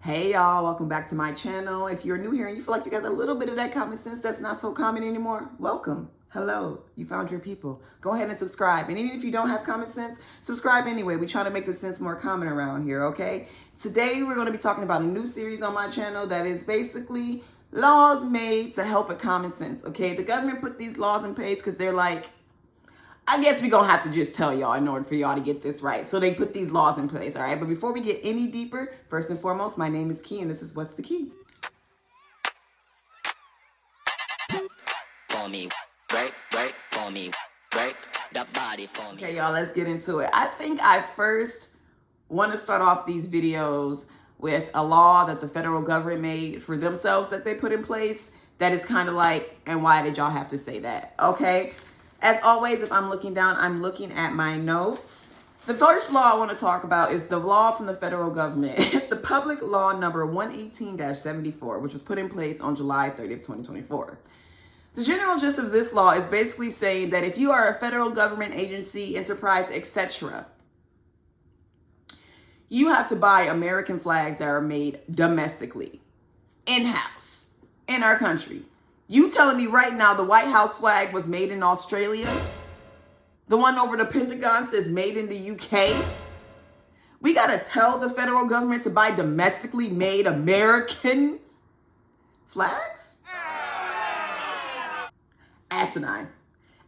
Hey y'all, welcome back to my channel. If you're new here and you feel like you got a little bit of that common sense that's not so common anymore, welcome. Hello, you found your people. Go ahead and subscribe. And even if you don't have common sense, subscribe anyway. We try to make the sense more common around here, okay? Today we're going to be talking about a new series on my channel that is basically laws made to help with common sense, okay? The government put these laws in place because they're like, I guess we're going to have to just tell y'all in order for y'all to get this right. So they put these laws in place, all right? But before we get any deeper, first and foremost, my name is Key, and this is What's the Key? For me, break, for me, break the body for me. Okay, y'all, let's get into it. I think I first want to start off these videos with a law that the federal government made for themselves that they put in place that is kind of like, and why did y'all have to say that? Okay? As always, if I'm looking down, I'm looking at my notes. The first law I want to talk about is the law from the federal government, the public law number 118-74, which was put in place on July 30th, 2024. The general gist of this law is basically saying that if you are a federal government agency, enterprise, etc., you have to buy American flags that are made domestically, in-house, in our country. You telling me right now the White House flag was made in Australia? The one over the Pentagon says made in the UK? We gotta tell the federal government to buy domestically made American flags? Asinine.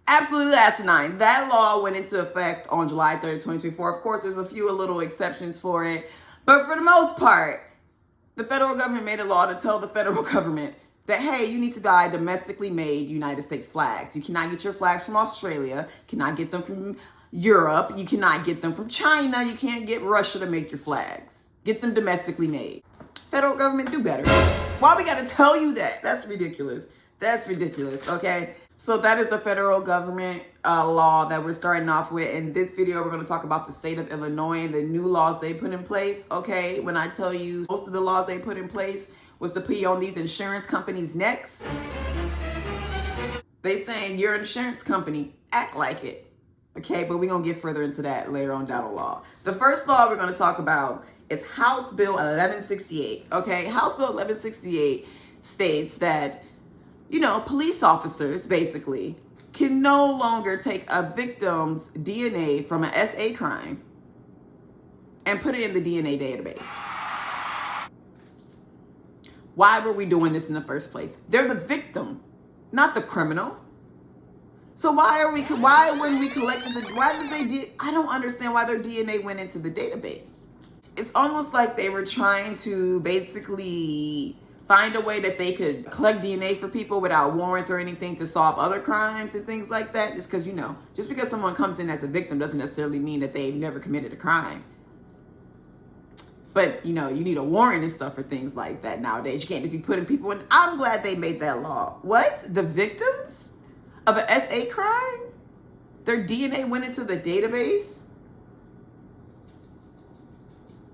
Absolutely asinine. That law went into effect on July 3rd, 2024. Of course, there's a few little exceptions for it. But for the most part, the federal government made a law to tell the federal government that, hey, you need to buy domestically made United States flags. You cannot get your flags from Australia. You cannot get them from Europe. You cannot get them from China. You can't get Russia to make your flags. Get them domestically made. Federal government, do better. Why we gotta tell you that? That's ridiculous. That's ridiculous, okay? So that is the federal government law that we're starting off with. In this video, we're going to talk about the state of Illinois and the new laws they put in place, okay? When I tell you most of the laws they put in place was to put you on these insurance companies' necks. They saying you're an insurance company, act like it, okay? But we're going to get further into that later on down the law. The first law we're going to talk about is House Bill 1168, okay? House Bill 1168 states that, you know, police officers basically can no longer take a victim's DNA from an SA crime and put it in the DNA database. Why were we doing this in the first place? They're the victim, not the criminal. So why when we collected I don't understand why their DNA went into the database. It's almost like they were trying to basically find a way that they could collect DNA for people without warrants or anything to solve other crimes and things like that. Just because, you know, just because someone comes in as a victim doesn't necessarily mean that they've never committed a crime. But, you know, you need a warrant and stuff for things like that nowadays. You can't just be putting people in. I'm glad they made that law. What? The victims of an SA crime? Their DNA went into the database?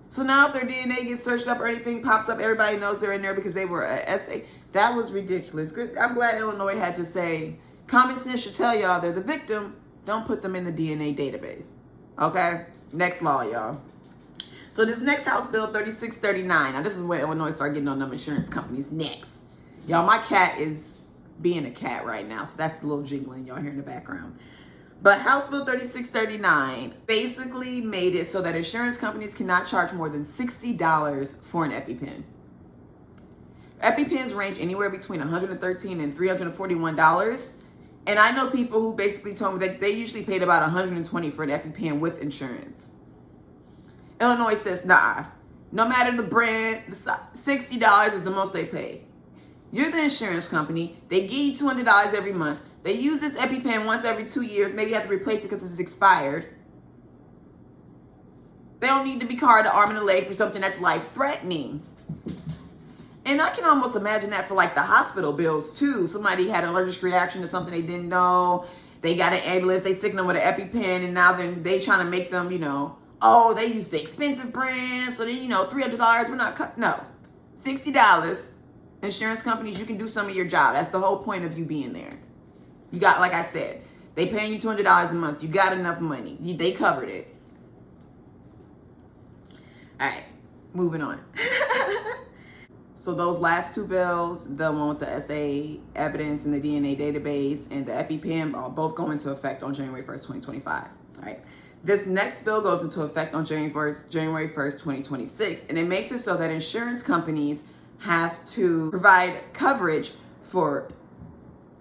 So now if their DNA gets searched up or anything pops up, everybody knows they're in there because they were a SA. That was ridiculous. Good. I'm glad Illinois had to say, common sense should tell y'all they're the victim. Don't put them in the DNA database. Okay? Next law, y'all. So this next House Bill 3639. Now this is where Illinois started getting on them insurance companies next. Y'all, my cat is being a cat right now. So that's the little jingling y'all hear in the background. But House Bill 3639 basically made it so that insurance companies cannot charge more than $60 for an Epi Pen. Epi Pens range anywhere between $113 and $341. And I know people who basically told me that they usually paid about $120 for an Epi Pen with insurance. Illinois says, nah, no matter the brand, $60 is the most they pay. You're the insurance company. They give you $200 every month. They use this Epi Pen once every 2 years. Maybe you have to replace it because it's expired. They don't need to be carried an arm and a leg for something that's life-threatening. And I can almost imagine that for like the hospital bills too. Somebody had an allergic reaction to something they didn't know. They got an ambulance. They sick them with an Epi Pen, and now they trying to make them, you know, oh, they use the expensive brand. So then, you know, $300. We're not cut. No, $60. Insurance companies, you can do some of your job. That's the whole point of you being there. You got, like I said, they paying you $200 a month. You got enough money. They covered it. All right, moving on. So those last two bills, the one with the SA evidence and the DNA database and the Epi Pen, are both go into effect on January 1st, 2025. All right. This next bill goes into effect on January 1st, 2026, and it makes it so that insurance companies have to provide coverage for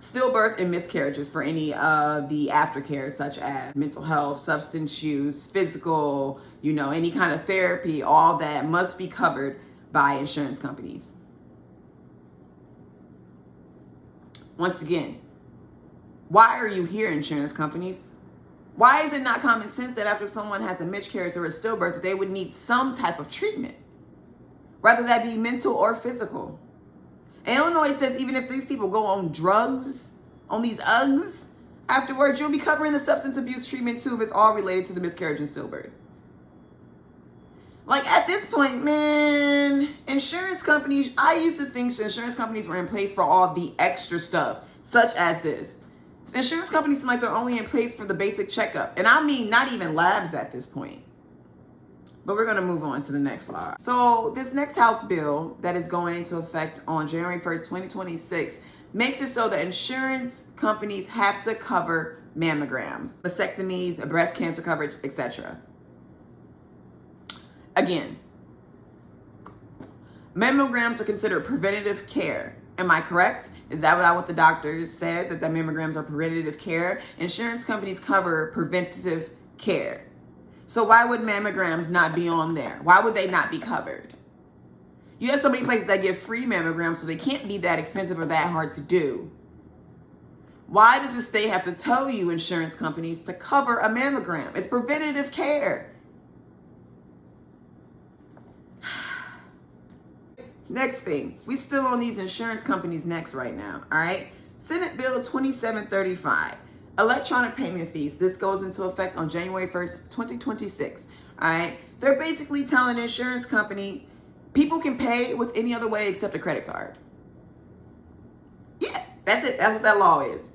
stillbirth and miscarriages for any of the aftercare, such as mental health, substance use, physical, any kind of therapy. All that must be covered by insurance companies. Once again, why are you here, insurance companies? Why is it not common sense that after someone has a miscarriage or a stillbirth that they would need some type of treatment, whether that be mental or physical? And Illinois says even if these people go on drugs, on these Uggs, afterwards, you'll be covering the substance abuse treatment too if it's all related to the miscarriage and stillbirth. Like, at this point, man, insurance companies, I used to think insurance companies were in place for all the extra stuff, such as this. Insurance companies seem like they're only in place for the basic checkup. And I mean, not even labs at this point. But we're going to move on to the next slide. So this next House bill that is going into effect on January 1st, 2026, makes it so that insurance companies have to cover mammograms, vasectomies, breast cancer coverage, etc. Again, mammograms are considered preventative care. Am I correct? Is that what the doctors said, that the mammograms are preventative care? Insurance companies cover preventative care. So why would mammograms not be on there? Why would they not be covered? You have so many places that give free mammograms, so they can't be that expensive or that hard to do. Why does the state have to tell you, insurance companies, to cover a mammogram? It's preventative care. Next thing, we still on these insurance companies next right now, all right? Senate Bill 2735, electronic payment fees. This goes into effect on January 1st, 2026, all right? They're basically telling an insurance company, people can pay with any other way except a credit card. Yeah, that's it. That's what that law is.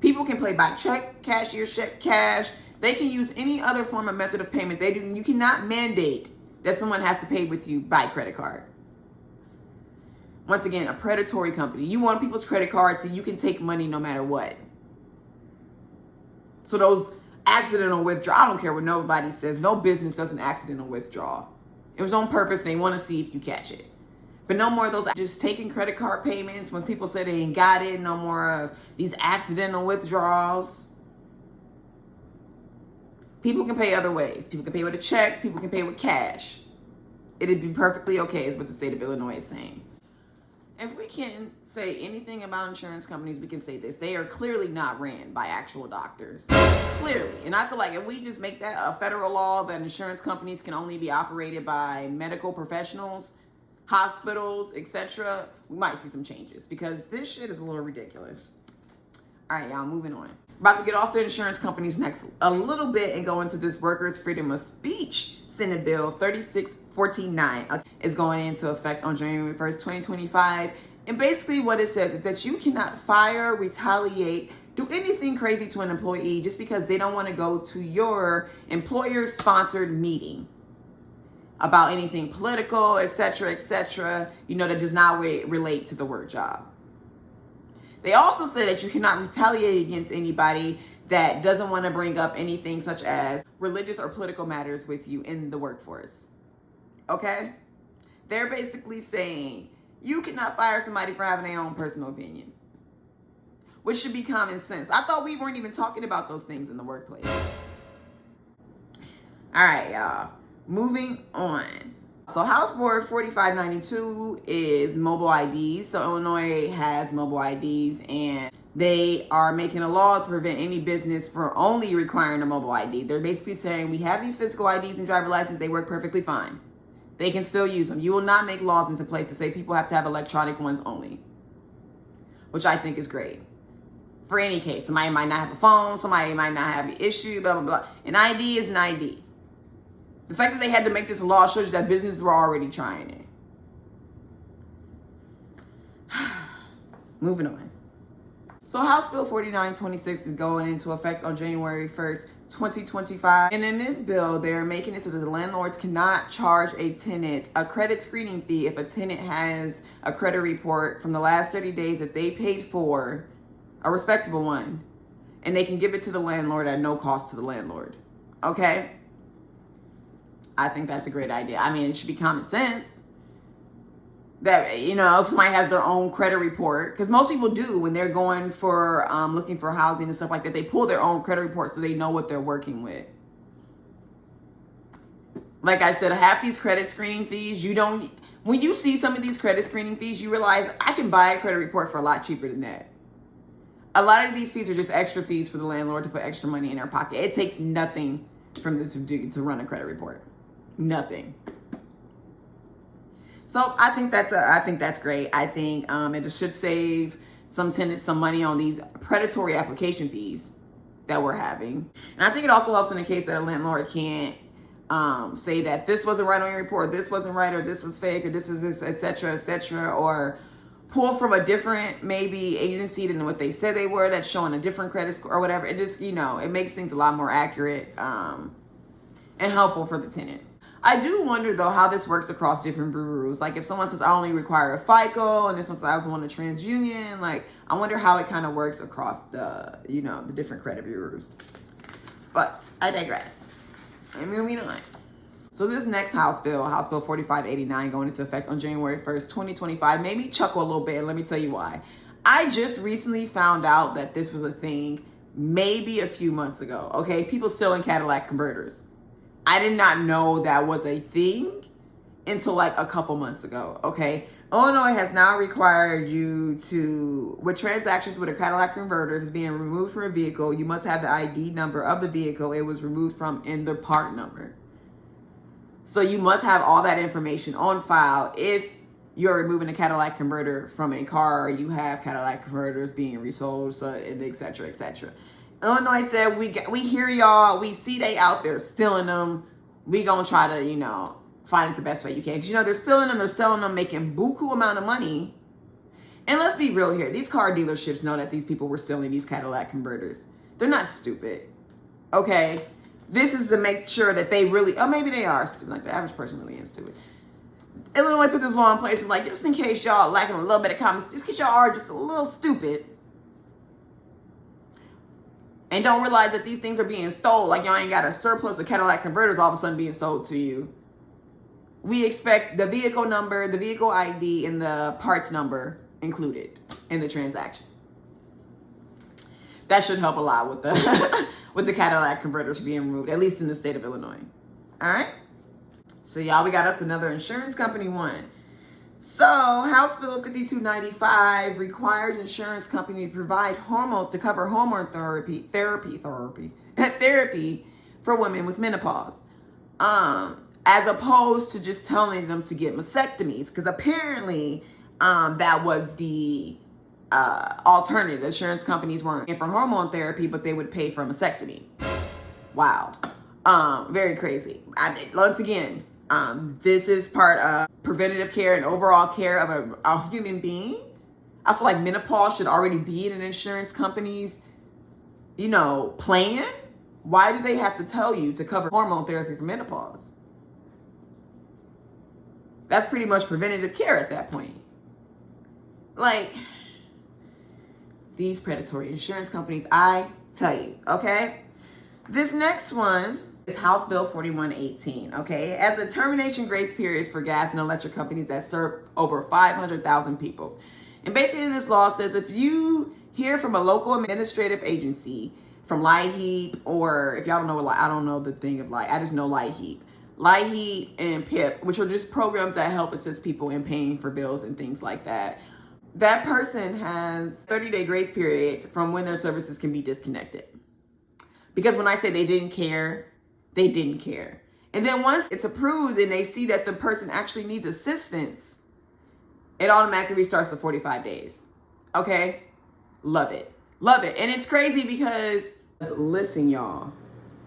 People can pay by check, cashier check, cash. They can use any other form of method of payment. You cannot mandate that someone has to pay with you by credit card. Once again, a predatory company. You want people's credit cards so you can take money no matter what. So those accidental withdrawal, I don't care what nobody says, no business does an accidental withdrawal. It was on purpose. They want to see if you catch it. But no more of those just taking credit card payments when people say they ain't got it. No more of these accidental withdrawals. People can pay other ways. People can pay with a check. People can pay with cash. It'd be perfectly okay is what the state of Illinois is saying. If we can say anything about insurance companies, we can say this. They are clearly not ran by actual doctors. Clearly. And I feel like if we just make that a federal law that insurance companies can only be operated by medical professionals, hospitals, etc., we might see some changes because this shit is a little ridiculous. All right, y'all, moving on. About to get off the insurance companies next a little bit and go into this Workers' Freedom of Speech Senate Bill 3649. Is going into effect on January 1st, 2025. And basically what it says is that you cannot fire, retaliate, do anything crazy to an employee just because they don't want to go to your employer-sponsored meeting about anything political, etc., that does not relate to the work job. They also say that you cannot retaliate against anybody that doesn't want to bring up anything such as religious or political matters with you in the workforce. Okay? They're basically saying you cannot fire somebody for having their own personal opinion, which should be common sense. I thought we weren't even talking about those things in the workplace. All right, y'all. Moving on. So House Board 4592 is mobile IDs. So Illinois has mobile IDs and they are making a law to prevent any business from only requiring a mobile ID. They're basically saying we have these physical IDs and driver licenses. They work perfectly fine. They can still use them. You will not make laws into place to say people have to have electronic ones only, which I think is great. For any case, somebody might not have a phone, somebody might not have an issue, blah, blah, blah. An ID is an ID. The fact that they had to make this law shows you that businesses were already trying it. Moving on. So House Bill 4926 is going into effect on January 1st, 2025. And in this bill, they're making it so that the landlords cannot charge a tenant a credit screening fee if a tenant has a credit report from the last 30 days that they paid for, a respectable one, and they can give it to the landlord at no cost to the landlord. Okay? I think that's a great idea. I mean, it should be common sense that, you know, if somebody has their own credit report, because most people do when they're going for looking for housing and stuff like that, they pull their own credit report so they know what they're working with. Like I said, half these credit screening fees, when you see some of these credit screening fees, you realize I can buy a credit report for a lot cheaper than that. A lot of these fees are just extra fees for the landlord to put extra money in their pocket. It takes nothing from them to run a credit report. Nothing. So I think that's great. I think it should save some tenants some money on these predatory application fees that we're having. And I think it also helps in the case that a landlord can't say that this wasn't right on your report, this wasn't right, or this was fake, or this is this, etc., or pull from a different maybe agency than what they said they were that's showing a different credit score or whatever. It just, it makes things a lot more accurate and helpful for the tenant. I do wonder though how this works across different bureaus. Like if someone says I only require a FICO and this one says I want a TransUnion, like I wonder how it kind of works across the the different credit bureaus. But I digress. I'm moving on. So this next House Bill 4589, going into effect on January 1st, 2025, made me chuckle a little bit, and let me tell you why. I just recently found out that this was a thing maybe a few months ago, okay? People still in Catalytic Converters. I did not know that was a thing until like a couple months ago, okay? Illinois has now required you to, with transactions with a Catalytic Converter is being removed from a vehicle, you must have the ID number of the vehicle it was removed from in the part number. So you must have all that information on file if you're removing a Catalytic Converter from a car, or you have Catalytic Converters being resold, so, and et cetera, et cetera. Illinois said, we hear y'all, we see they out there stealing them. We gonna try to, find it the best way you can. Because, they're stealing them, they're selling them, making buku amount of money. And let's be real here. These car dealerships know that these people were stealing these Catalytic Converters. They're not stupid, okay? This is to make sure that they really, maybe they are stupid. Like the average person really is stupid. Illinois put this law in place, and like, just in case y'all lacking a little bit of common sense, just in case y'all are just a little stupid, and don't realize that these things are being stolen, like y'all ain't got a surplus of Catalytic Converters all of a sudden being sold to you. We expect the vehicle number, the vehicle ID, and the parts number included in the transaction. That should help a lot with the with the Catalytic Converters being removed, at least in the state of Illinois. All right? So y'all, we got us another insurance company one. So, House Bill 5295 requires insurance company to provide to cover hormone therapy for women with menopause, as opposed to just telling them to get mastectomies, because apparently that was the alternative. Insurance companies weren't in for hormone therapy, but they would pay for a mastectomy. Wild. Very crazy. Once again, this is part of preventative care and overall care of a human being. I feel like menopause should already be in an insurance company's, plan. Why do they have to tell you to cover hormone therapy for menopause? That's pretty much preventative care at that point. Like, these predatory insurance companies, I tell you, okay? This next one is House Bill 4118, okay? As a termination grace periods for gas and electric companies that serve over 500,000 people. And basically this law says if you hear from a local administrative agency, from LIHEAP, or if y'all don't know what, I don't know the thing of I just know LIHEAP. LIHEAP and PIP, which are just programs that help assist people in paying for bills and things like that. That person has 30-day grace period from when their services can be disconnected. Because when I say they didn't care, they didn't care. And then once it's approved and they see that the person actually needs assistance, it automatically restarts to 45 days. Okay? Love it. Love it. And it's crazy because, listen, y'all,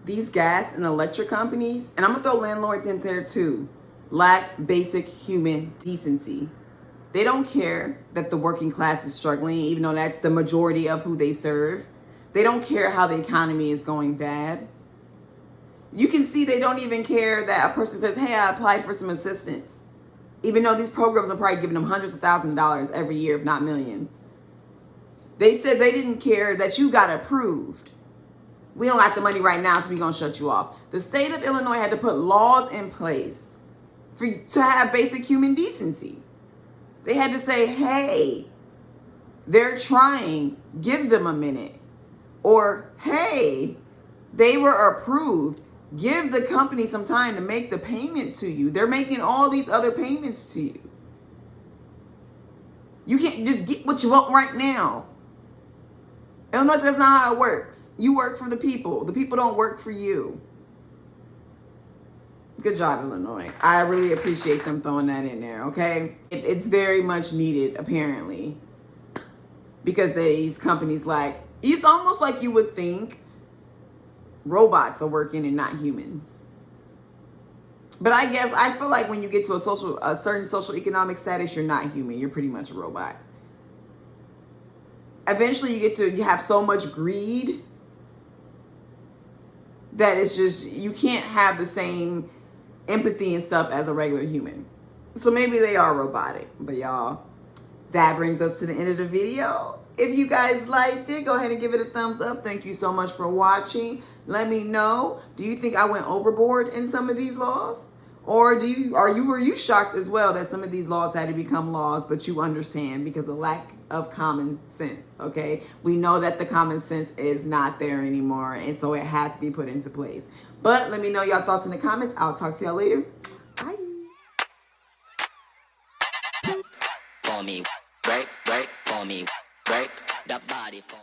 these gas and electric companies, and I'm going to throw landlords in there too, lack basic human decency. They don't care that the working class is struggling, even though that's the majority of who they serve. They don't care how the economy is going bad. You can see they don't even care that a person says, hey, I applied for some assistance. Even though these programs are probably giving them hundreds of thousands of dollars every year, if not millions. They said they didn't care that you got approved. We don't got the money right now, so we're going to shut you off. The state of Illinois had to put laws in place to have basic human decency. They had to say, hey, they're trying, give them a minute. Or, hey, they were approved. Give the company some time to make the payment to you. They're making all these other payments to you. You can't just get what you want right now. Illinois, that's not how it works. You work for the people. The people don't work for you. Good job, Illinois. I really appreciate them throwing that in there, okay? It's very much needed, apparently. Because these companies it's almost like you would think robots are working and not humans. But I feel like when you get to a certain social economic status, you're not human. You're pretty much a robot. Eventually you have so much greed that it's just, you can't have the same empathy and stuff as a regular human. So maybe they are robotic. But y'all, that brings us to the end of the video. If you guys liked it, go ahead and give it a thumbs up. Thank you so much for watching. Let me know, do you think I went overboard in some of these laws? Or were you shocked as well that some of these laws had to become laws, but you understand because of lack of common sense, okay? We know that the common sense is not there anymore, and so it had to be put into place. But let me know y'all thoughts in the comments. I'll talk to y'all later. Bye. For me, break, for me, break that body for me.